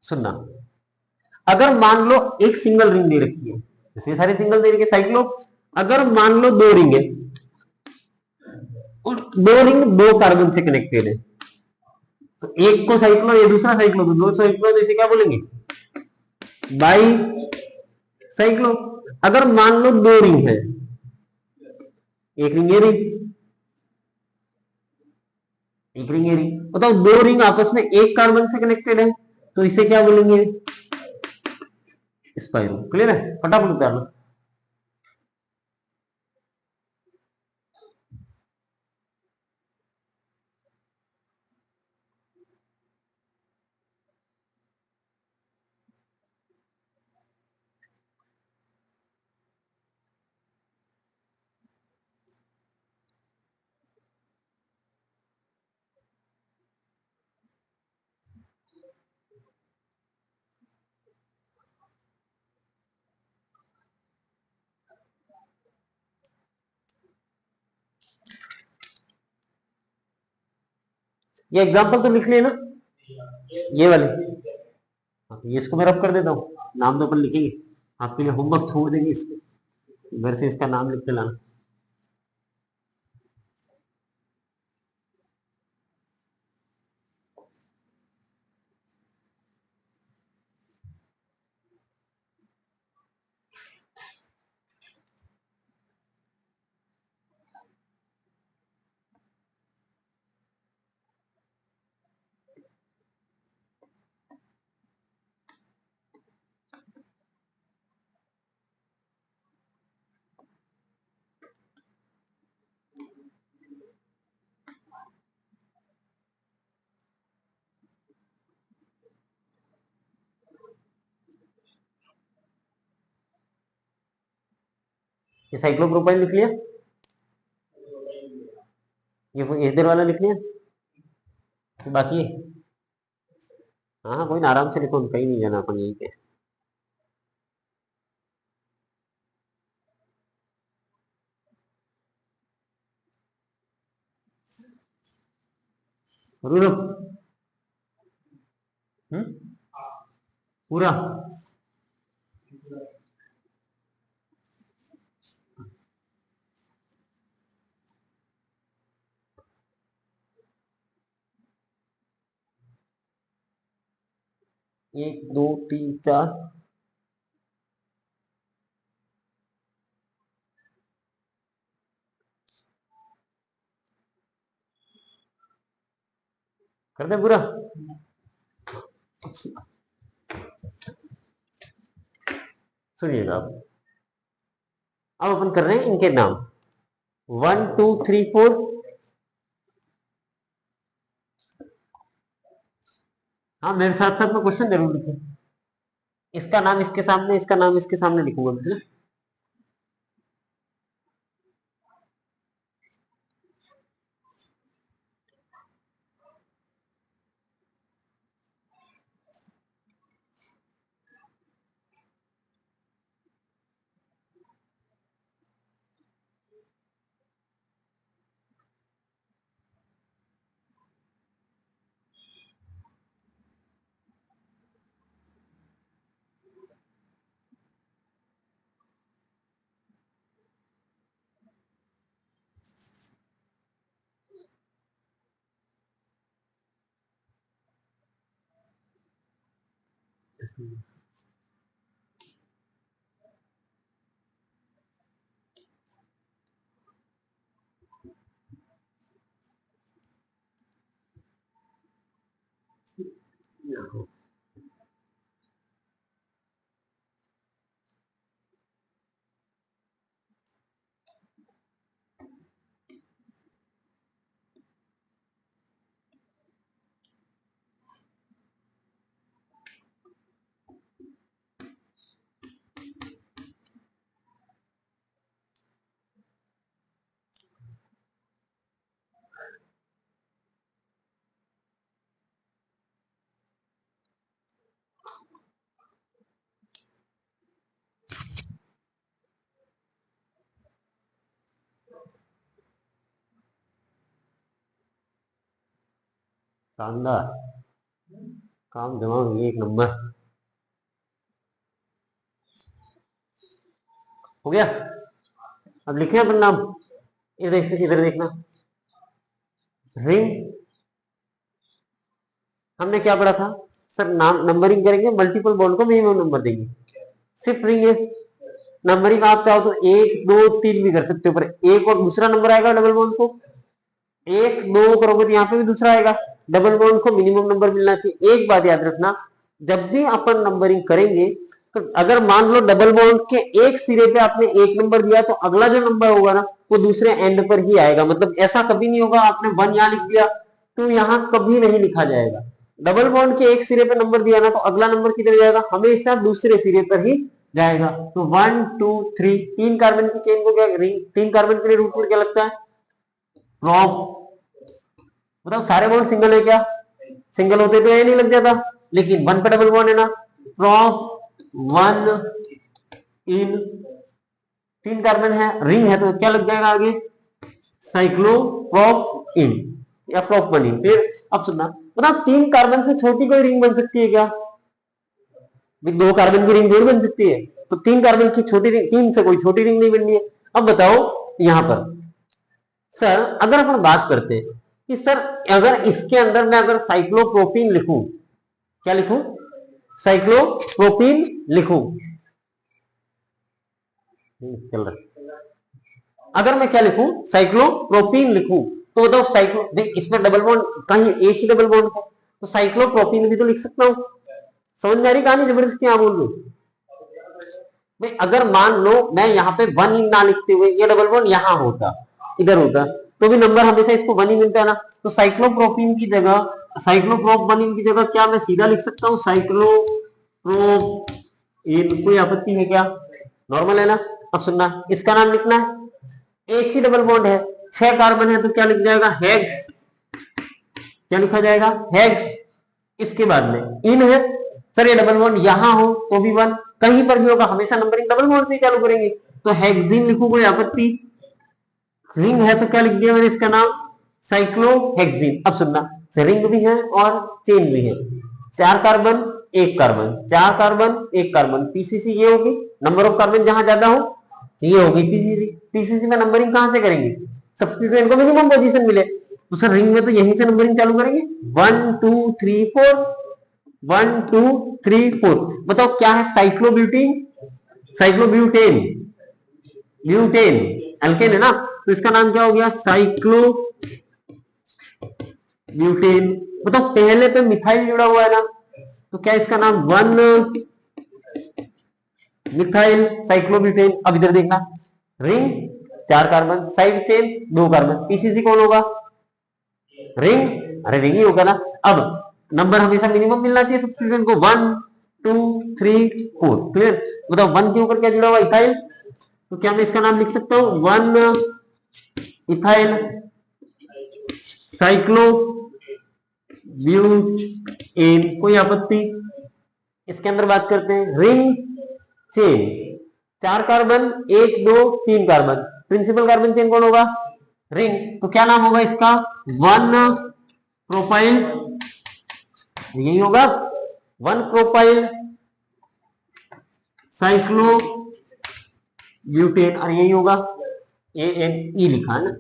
A: सुनना, अगर मान लो एक सिंगल रिंग दे रखी है, जैसे सारे सिंगल दे रखी है साइक्लो, अगर मान लो 2 रिंग है और 2 रिंग 2 कार्बन से कनेक्टेड है, तो एक को साइक्लो, ये दूसरा साइक्लो, तो 2 साइक्लो, तो इसे क्या बोलेंगे? By cyclo. अगर मान लो 2 रिंग है, एक रिंग ये रिंग, एक रिंग ये रिंग, बताओ 2 रिंग आपस में एक कार्बन से कनेक्टेड है, तो इसे क्या बोलेंगे? स्पाइरो। क्लियर है? फटाफट उतार लो। ये एग्जांपल तो लिख लेना, ये वाले। हाँ, तो ये इसको मैं रब कर देता हूँ, नाम तो अपन लिखेंगे, आपके लिए होमवर्क छोड़ देंगे इसको, घर से इसका नाम लिख के लाना। ये साइक्लोप्रोपाइन लिख लिया, ये इधर वाला लिख लिया, बाकी है? हाँ हाँ कोई ना, आराम से लिखो, कहीं नहीं जाना अपन, यहीं पे। रूल पूरा 1 2 3 4 कर दे पूरा। सुनिएगा अब अपन कर रहे हैं इनके नाम 1 2 3 4। हाँ मेरे साथ साथ में क्वेश्चन जरूर लिखें, इसका नाम इसके सामने, इसका नाम इसके सामने लिखूंगा मैं। शानदार काम जमा हुई, 1 नंबर हो गया। अब लिखे अपन नाम, इधर देखना, रिंग। हमने क्या पढ़ा था सर, नाम नंबरिंग करेंगे, मल्टीपल बॉन्ड को मिनिमम नंबर देंगे, सिर्फ रिंग है। नंबरिंग आप चाहो तो 1 2 3 भी कर सकते हो, पर एक और दूसरा नंबर आएगा डबल बॉन्ड को, 1 2 करोगे तो यहाँ पे भी दूसरा आएगा, डबल बॉन्ड को मिनिमम नंबर मिलना चाहिए। एक बात याद रखना, जब भी अपन नंबरिंग करेंगे तो अगर मान लो डबल बॉन्ड के एक सिरे पे आपने 1 नंबर दिया तो अगला जो नंबर होगा ना वो दूसरे एंड पर ही आएगा। मतलब ऐसा कभी नहीं होगा आपने 1 यहाँ लिख दिया तो यहाँ कभी नहीं लिखा जाएगा। डबल बॉन्ड के एक सिरे पे नंबर दिया ना तो अगला नंबर किधर जाएगा, हमेशा दूसरे सिरे पर ही जाएगा। तो 1 2 3 3 कार्बन की चेन को क्या, 3 कार्बन के लिए रूट में क्या लगता है, प्रॉप। बताओ सारे बॉन्ड सिंगल है क्या, सिंगल होते तो ये नहीं लग जाता, लेकिन 1 पे डबल बॉन्ड है ना, प्रॉप 1 इन, 3 कार्बन है, रिंग है तो क्या लग जाएगा आगे, साइक्लोप्रॉप इन या प्रॉप 1 इन। फिर अब सुनना, बताओ 3 कार्बन से छोटी कोई रिंग बन सकती है क्या, 2 कार्बन की रिंग थोड़ी बन सकती है, तो 3 कार्बन की छोटी रिंग, 3 से कोई छोटी रिंग नहीं बननी है। अब बताओ यहां पर सर अगर अपन बात करते हैं कि सर अगर इसके अंदर मैं अगर साइक्लोप्रोपीन लिखूं, क्या लिखूं, साइक्लोप्रोपीन लिखूं, चल रहा, अगर मैं क्या लिखूं, साइक्लोप्रोपीन लिखूं, तो बताओ साइक्लो, इसमें डबल बॉन्ड कहीं एक ही डबल बॉन्ड है तो साइक्लोप्रोपीन भी तो लिख सकता हूं। समझ में आ रही कहानी, जबरदस्ती यहां बोल रही भाई। अगर मान लो मैं यहाँ पे 1 इन ना लिखते हुए ये डबल बॉन्ड यहाँ होता, इधर होता, तो भी नंबर हमेशा इसको 1 ही मिलता है ना। तो साइक्लोप्रोपीन की जगह, साइक्लोप्रोप 1 इन की जगह क्या मैं सीधा लिख सकता हूँ, साइक्लोप्रोप इन, कोई आपत्ति है क्या, नॉर्मल है ना। अब सुनना, इसका नाम लिखना है, एक ही डबल बॉन्ड है, 6 कार्बन है, तो क्या लिख जाएगा, हेक्स। क्या लिखा जाएगा, हेक्स। इसके बाद में इन है, सर ये डबल बॉन्ड यहां हो तो भी 1, कहीं पर भी होगा, हमेशा नंबरिंग डबल बॉन्ड से ही चालू करेंगे, तो हेक्सीन लिखू, कोई आपत्ति। रिंग है तो क्या लिख दिया मैंने इसका नाम, साइक्लोहेक्सीन। अब सुनना, रिंग भी है और चेन भी है, 4 carbon 1 carbon, 4 carbon 1 carbon, PCC ये होगी, नंबर ऑफ कार्बन जहां ज्यादा हो ये होगी पीसीसी। पीसीसी में नंबरिंग कहां से करेंगे, सब्स्टिट्यूएंट को मिनिमम पोजीशन मिले, तो सर रिंग में तो यहीं से नंबरिंग चालू करेंगे, 1 2 3 4, 1 2 3 4। बताओ क्या है, साइक्लोब्यूटीन, साइक्लोब्यूटेन, ब्यूटेन एल्केन है ना, तो इसका नाम क्या हो गया, साइक्लो ब्यूटेन। बताओ पहले पे मिथाइल जुड़ा हुआ है ना, तो क्या इसका नाम 1 मिथाइल साइक्लोब्यूटेन। अब इधर देखना, ring 4 carbon, side chain 2 carbon, PCC कौन होगा, रिंग, अरे रिंग ही होगा ना। अब नंबर हमेशा मिनिमम मिलना चाहिए सब्स्टिट्यूएंट को, 1 2 3 4, क्लियर। बताओ 1 के ऊपर क्या जुड़ा हुआ, इथाइल, तो क्या मैं इसका नाम लिख सकता हूं, 1 इथाइल साइक्लो ब्यूटेन, कोई आपत्ति। इसके अंदर बात करते हैं, ring chain, 4 carbon 1 2 3 carbon, principal carbon chain कौन होगा, रिंग, तो क्या नाम होगा इसका, 1 प्रोपाइल, यही होगा 1 प्रोपाइल साइक्लो ब्यूटेन, और यही होगा ANE लिखा है ना।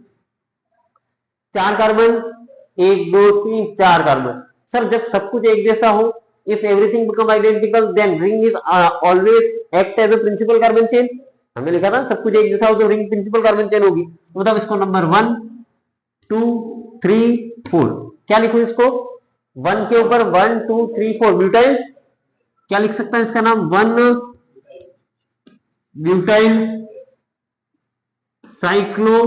A: 4 कार्बन 1 2 3 4 कार्बन, सर जब सब कुछ एक जैसा हो, if everything become identical then ring is always act as a principal carbon chain. हमने लिखा था सब कुछ एक जैसा हो तो रिंग प्रिंसिपल कार्बन चेन होगी, तो मतलब इसको नंबर 1 2 3 4 क्या लिखूं इसको, 1 के ऊपर 1 2 3 4 ब्यूटाइल, क्या लिख सकता है इसका नाम, 1 ब्यूटाइल साइक्लो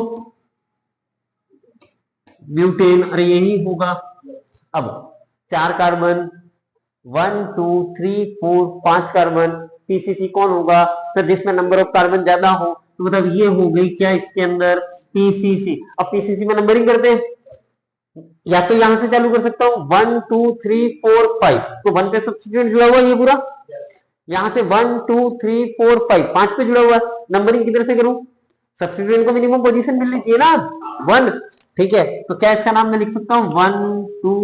A: ब्यूटेन, अरे यही होगा। अब 4 कार्बन 1 2 3 4 5 कार्बन, पीसीसी कौन होगा, सर जिसमें नंबर ऑफ कार्बन ज्यादा हो, तो मतलब ये हो गई क्या इसके अंदर, पीसीसी। अब पीसीसी में नंबरिंग करते हैं, या तो यहां से चालू कर सकता हूं 1 2 3 4 5, तो 1 पे सब्स्टिट्यूएंट जुड़ा हुआ है ये पूरा, यहां से 1 2 3 4 5 5 पे जुड़ा हुआ है, नंबरिंग किधर से करूं, सब्स्टिट्यूएंट को मिनिमम पोजीशन मिलनी चाहिए ना 1, ठीक है, तो क्या इसका नाम मैं लिख सकता हूं 1 2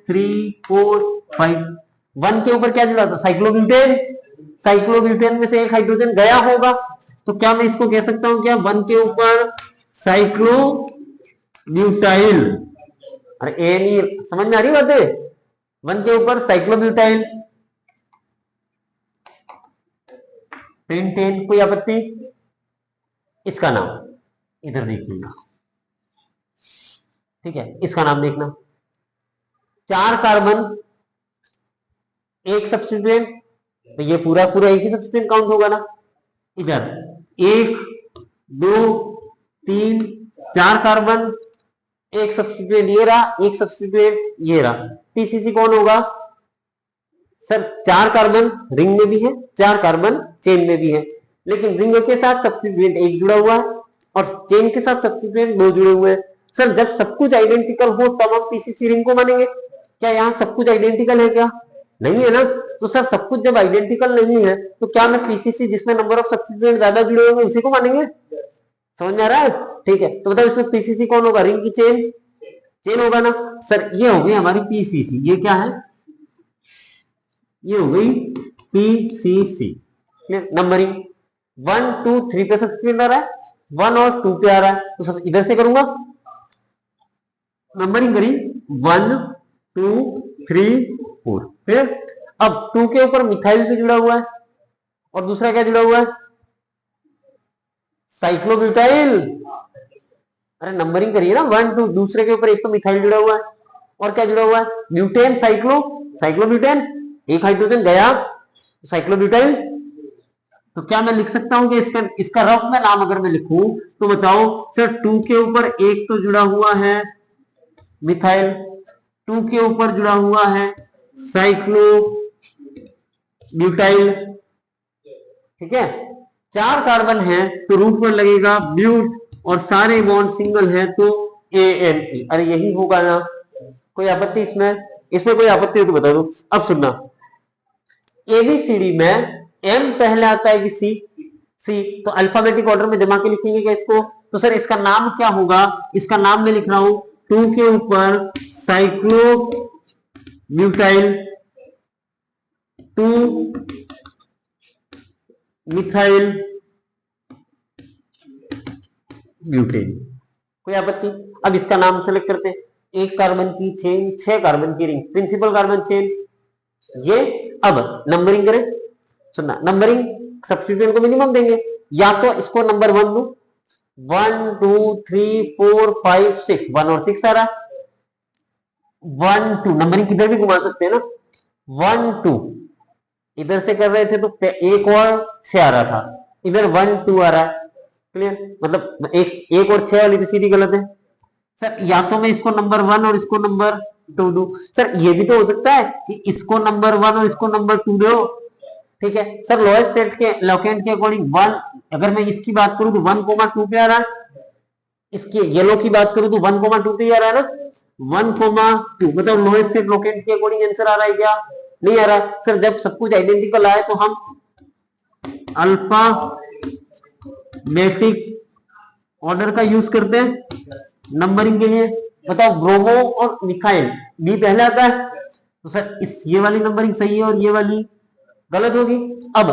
A: 3 4 5। 1 के ऊपर क्या जुड़ा था, साइक्लोब्यूटेन, साइक्लोब्यूटेन में से एक हाइड्रोजन गया होगा, तो क्या मैं इसको कह सकता हूं क्या, 1 के ऊपर साइक्लोब्यूटाइल, अरे ए नहीं समझ में आ रही बात है, 1 के ऊपर साइक्लोब्यूटाइल पेंटेन, कोई आपत्ति। इसका नाम इधर देखिएगा, ठीक है, इसका नाम देखना, 4 कार्बन 1 सब्स्टिट्यूएंट, तो ये पूरा पूरा एक ही सब्स्टिट्यूएंट काउंट होगा ना, इधर 1 2 3 4 कार्बन 1 सब्स्टिट्यूएंट ये रहा, 1 सब्स्टिट्यूएंट ये रहा, पीसीसी कौन होगा, सर 4 कार्बन रिंग में भी है 4 कार्बन चेन में भी है, लेकिन रिंग के साथ सब्स्टिट्यूएंट 1 जुड़ा हुआ है और चेन के साथ सब्स्टिट्यूएंट 2 जुड़े हुए हैं। सर जब सब कुछ आइडेंटिकल हो तब हम पीसीसी रिंग को मानेंगे, क्या यहाँ सब कुछ आइडेंटिकल है क्या, नहीं है ना, तो सर सब कुछ जब आइडेंटिकल नहीं है तो क्या मैं पीसीसी जिसमें नंबर ऑफ सब्स्टिट्यूएंट ज्यादा जुड़े होंगे उसी को मानेंगे, समझ में आ रहा है, ठीक है, तो बताओ इसमें पीसीसी कौन होगा, रिंग की चेन, चेन होगा ना। सर ये हो गई हमारी पीसीसी, ये क्या है, ये हो गई पीसीसी, नंबरिंग 1 2 3 पे सब्स्टिट्यूएंट आ रहा है, 1 और 2 पे आ रहा है, तो सब इधर से करूंगा, नंबरिंग करी 1 2 3 4, फिर अब 2 के ऊपर मिथाइल भी जुड़ा हुआ है और दूसरा क्या जुड़ा हुआ है, साइक्लोब्यूटाइल, अरे नंबरिंग करिए ना 1 2, दूसरे के ऊपर एक तो मिथाइल जुड़ा हुआ है और क्या जुड़ा हुआ है, ब्यूटेन साइक्लोब्यूटेन, एक हाइड्रोजन गया साइक्लोब्यूटाइल, तो क्या मैं लिख सकता हूं कि इसका रफ में नाम अगर मैं लिखूं तो बताओ सर 2 के ऊपर एक तो जुड़ा हुआ है मिथाइल, 2 के ऊपर जुड़ा हुआ है साइक्लोब्यूटाइल, ठीक है, 4 कार्बन है तो रूट पर लगेगा ब्यूट, और सारे बॉन्ड सिंगल है तो ANE। अरे यही होगा ना, कोई आपत्ति इसमें? इसमें कोई आपत्ति हो तो बता दो। अब सुनना, ABCD में M पहले आता है कि सी, तो अल्फाबेटिक ऑर्डर में जमा के लिखेंगे क्या इसको? तो सर इसका नाम क्या होगा? इसका नाम मैं लिख रहा हूं 2 के ऊपर साइक्लो म्यूटाइल 2 मिथाइल ब्यूटेन। कोई आपत्ति? अब इसका नाम सेलेक्ट करते हैं। 1 कार्बन की चेन, 6 कार्बन की रिंग, प्रिंसिपल कार्बन चेन ये। अब नंबरिंग करें, सुनना, नंबरिंग सब्स्टिट्यूएंट को मिनिमम देंगे, या तो इसको नंबर 1 दो, 1 2 3 4 5 6, 1 और 6 आ रहा, 1 2 नंबरिंग किधर भी घुमा सकते हैं ना, 1 2 इधर से कर रहे थे तो 1 और 6 आ रहा था, इधर 1 2 आ रहा है। क्लियर? मतलब एक और 6 वाली तो सीधी गलत है। सर या तो मैं इसको नंबर 1 और इसको नंबर 2 दूं। सर ये भी तो हो सकता है कि इसको नंबर 1 और इसको नंबर 2 दो, ठीक है। सर लोएस्ट सेट के लोकेंट के अकॉर्डिंग 1, अगर मैं इसकी बात करूं तो 1,2 पे आ रहा है, इसके येलो की बात करूं तो 1,2 पे आ रहा है ना, 1,2 मतलब लोएस्ट सेट लोकेंट के अकॉर्डिंग आंसर आ रहा है क्या? नहीं आ रहा। सर जब सब कुछ आइडेंटिकल आए तो हम अल्फा मेट्रिक ऑर्डर का यूज करते हैं नंबरिंग के लिए। बताओ, ब्रोमो और मिथाइल बी पहले आता है, तो सर इस ये वाली नंबरिंग सही है और ये वाली गलत होगी। अब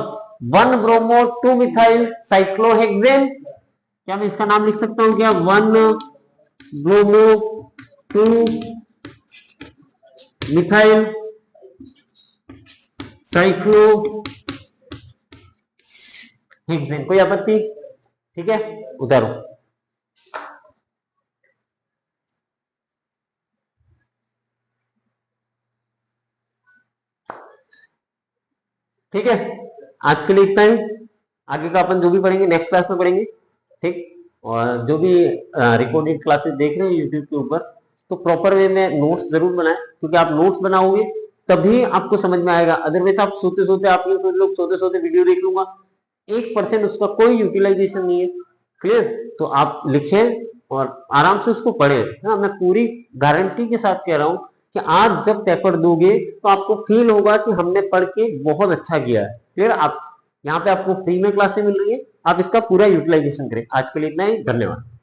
A: 1 ब्रोमो 2 मिथाइल साइक्लोहेक्सेन, क्या मैं इसका नाम लिख सकता हूं क्या? 1 ब्रोमो 2 मिथाइल साइक्लोहेक्सेन। कोई आपत्ति? ठीक है, उतारो। ठीक है, आज के लिए इतना ही। आगे का अपन जो भी पढ़ेंगे नेक्स्ट क्लास में पढ़ेंगे, ठीक। और जो भी रिकॉर्डेड क्लासेस देख रहे हैं यूट्यूब के ऊपर, तो प्रॉपर वे में नोट्स जरूर बनाएं, क्योंकि आप नोट्स बनाओगे तभी आपको समझ में आएगा। अदरवाइज आप सोते सोते, आप ये सोच लो सोते सोते वीडियो देख लूंगा, 1% उसका कोई यूटिलाइजेशन नहीं है। क्लियर? तो आप लिखें और आराम से उसको पढ़ें। हाँ, मैं पूरी गारंटी के साथ कह रहा हूं कि आज जब पेपर दोगे तो आपको फील होगा कि हमने पढ़ के बहुत अच्छा किया है। फिर आप यहाँ पे आपको फ्री में क्लासेस मिल रही है, आप इसका पूरा यूटिलाइजेशन करें। आज के लिए इतना ही, धन्यवाद।